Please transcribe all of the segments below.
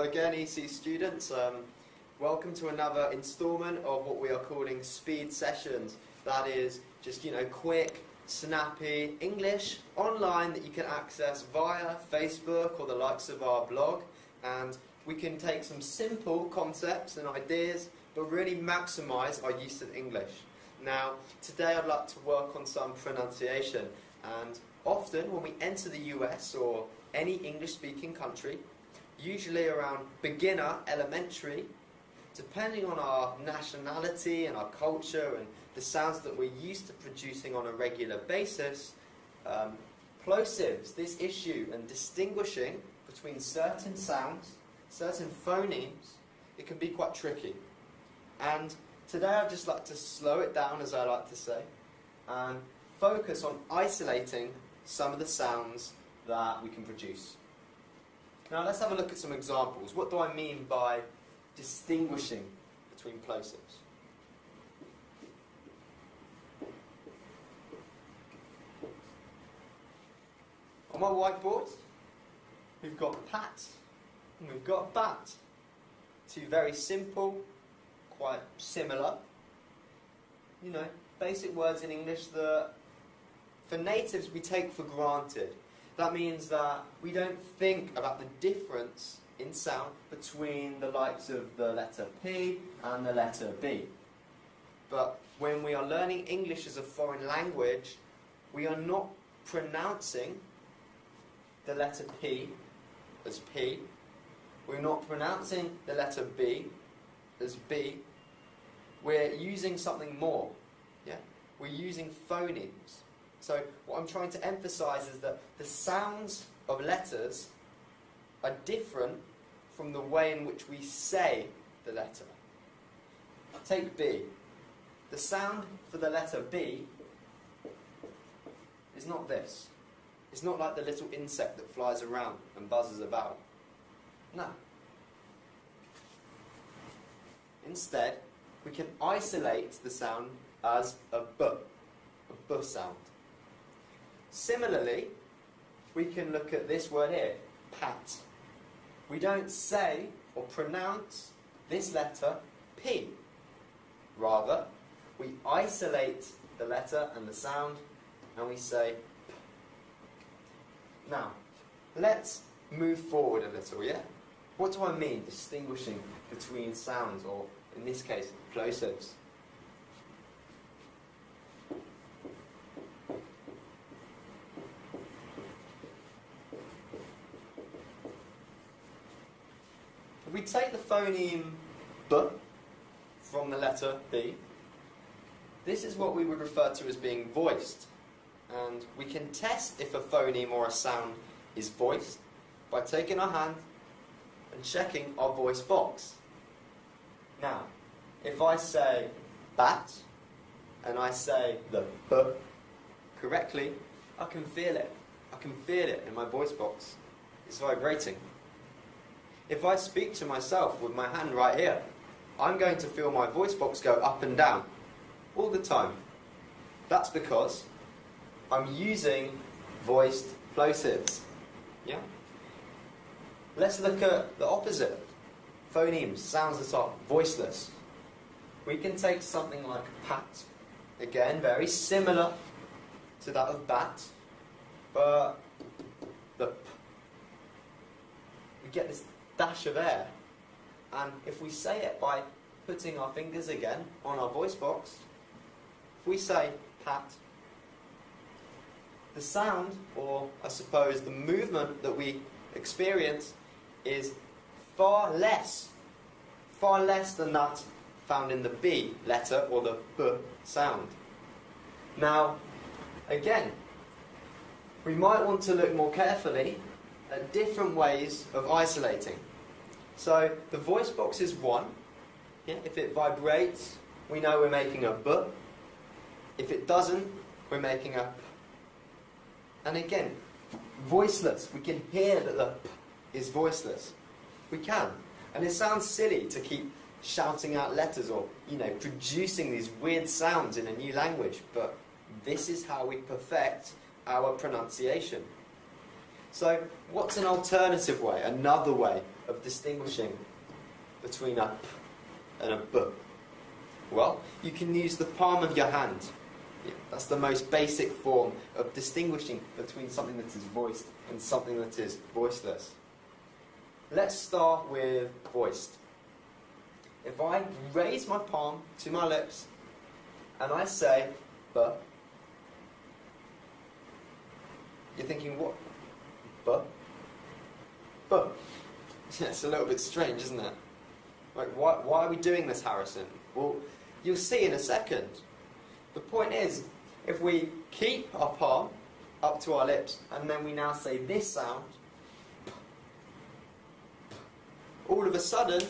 again, EC students, welcome to another installment of what we are calling speed sessions. That is just, quick, snappy English online that you can access via Facebook or the likes of our blog. And we can take some simple concepts and ideas, but really maximize our use of English. Now, today I'd like to work on some pronunciation. And often when we enter the US or any English-speaking country, usually around beginner, elementary, depending on our nationality and our culture and the sounds that we're used to producing on a regular basis, plosives, this issue and distinguishing between certain sounds, certain phonemes, it can be quite tricky. And today I'd just like to slow it down, as I like to say, and focus on isolating some of the sounds that we can produce. Now let's have a look at some examples. What do I mean by distinguishing between plosives? On my whiteboard, we've got pat and we've got bat. Two very simple, quite similar, basic words in English that for natives we take for granted. That means that we don't think about the difference in sound between the likes of the letter P and the letter B. But when we are learning English as a foreign language, we are not pronouncing the letter P as P. We're not pronouncing the letter B as B. We're using something more. Yeah? We're using phonemes. So what I'm trying to emphasize is that the sounds of letters are different from the way in which we say the letter. Take B. The sound for the letter B is not this. It's not like the little insect that flies around and buzzes about. No. Instead, we can isolate the sound as a B sound. Similarly, we can look at this word here, pat. We don't say or pronounce this letter P. Rather, we isolate the letter and the sound and we say P. Now, let's move forward a little, yeah? What do I mean distinguishing between sounds, or in this case, plosives? If we take the phoneme B from the letter B, this is what we would refer to as being voiced. And we can test if a phoneme or a sound is voiced by taking our hand and checking our voice box. Now, if I say bat and I say the B correctly, I can feel it. I can feel it in my voice box. It's vibrating. If I speak to myself with my hand right here, I'm going to feel my voice box go up and down all the time. That's because I'm using voiced plosives. Yeah? Let's look at the opposite. Phonemes, sounds that are voiceless. We can take something like pat, again very similar to that of bat, but the P. We get this dash of air, and if we say it by putting our fingers again on our voice box, if we say pat, the sound, or I suppose the movement that we experience is far less than that found in the B letter or the B sound. Now, again, we might want to look more carefully at different ways of isolating. So the voice box is one. Yeah? If it vibrates, we know we're making a B. If it doesn't, we're making a P. And again, voiceless. We can hear that the P is voiceless. We can. And it sounds silly to keep shouting out letters or, producing these weird sounds in a new language, but this is how we perfect our pronunciation. So what's an alternative way, another way of distinguishing between a p and a b? Well, you can use the palm of your hand. Yeah, that's the most basic form of distinguishing between something that is voiced and something that is voiceless. Let's start with voiced. If I raise my palm to my lips and I say b, you're thinking, what? B? B. It's a little bit strange, isn't it? Like, why are we doing this, Harrison? Well, you'll see in a second. The point is, if we keep our palm up to our lips and then we now say this sound, all of a sudden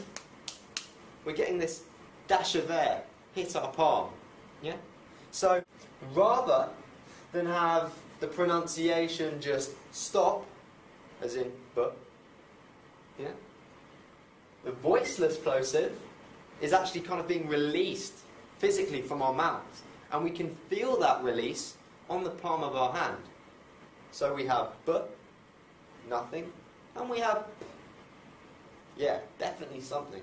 we're getting this dash of air hit our palm. Yeah? So rather than have the pronunciation just stop, as in b, yeah, the voiceless plosive is actually kind of being released physically from our mouths, and we can feel that release on the palm of our hand. So we have b, nothing, and we have p. Yeah, definitely something.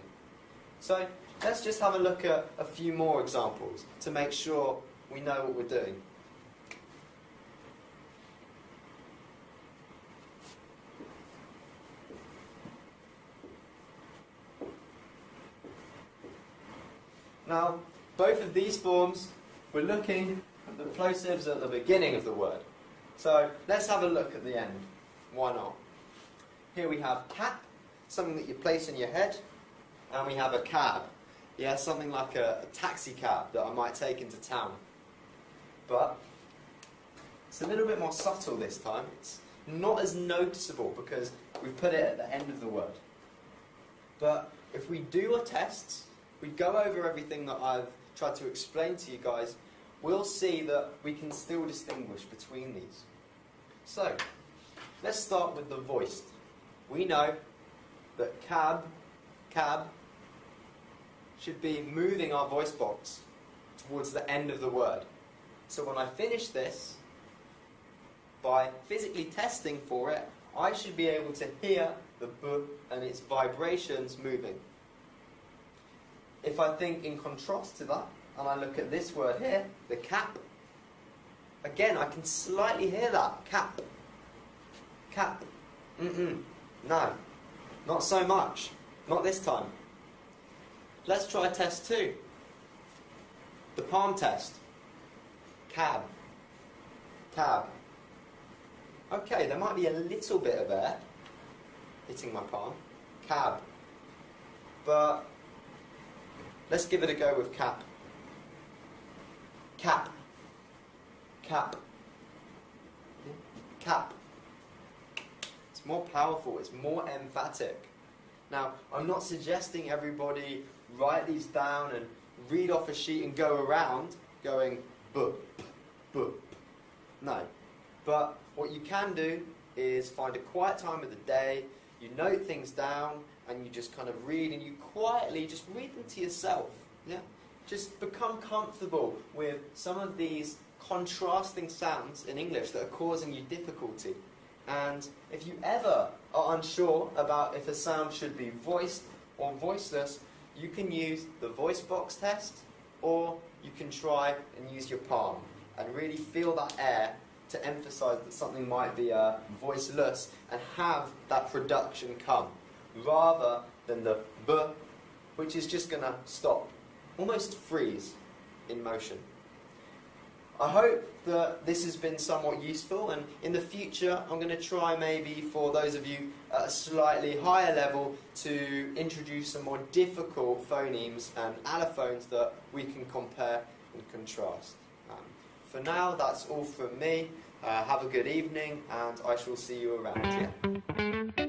So let's just have a look at a few more examples to make sure we know what we're doing. Now, both of these forms, we're looking at the plosives at the beginning of the word. So let's have a look at the end. Why not? Here we have cap, something that you place in your head, and we have a cab. Yeah, something like a taxi cab that I might take into town. But it's a little bit more subtle this time. It's not as noticeable because we've put it at the end of the word. But if we do our tests, we go over everything that I've tried to explain to you guys, we'll see that we can still distinguish between these. So, let's start with the voiced. We know that cab should be moving our voice box towards the end of the word. So when I finish this, by physically testing for it, I should be able to hear the b and its vibrations moving. If I think in contrast to that, and I look at this word here, the cap, again, I can slightly hear that. Cap. Cap. No. Not so much. Not this time. Let's try test 2. The palm test. Cab. Cab. Okay, there might be a little bit of air hitting my palm. Cab. But let's give it a go with cap. Cap. Cap. Cap. It's more powerful, it's more emphatic. Now, I'm not suggesting everybody write these down and read off a sheet and go around going boop, boop. No. But what you can do is find a quiet time of the day, you note things down, and you just kind of read, and you quietly just read them to yourself. Yeah? Just become comfortable with some of these contrasting sounds in English that are causing you difficulty. And if you ever are unsure about if a sound should be voiced or voiceless, you can use the voice box test, or you can try and use your palm and really feel that air to emphasize that something might be voiceless and have that production come, rather than the b, which is just going to stop, almost freeze in motion. I hope that this has been somewhat useful, and in the future I'm going to try, maybe for those of you at a slightly higher level, to introduce some more difficult phonemes and allophones that we can compare and contrast. For now, that's all from me. Have a good evening, and I shall see you around. Yeah?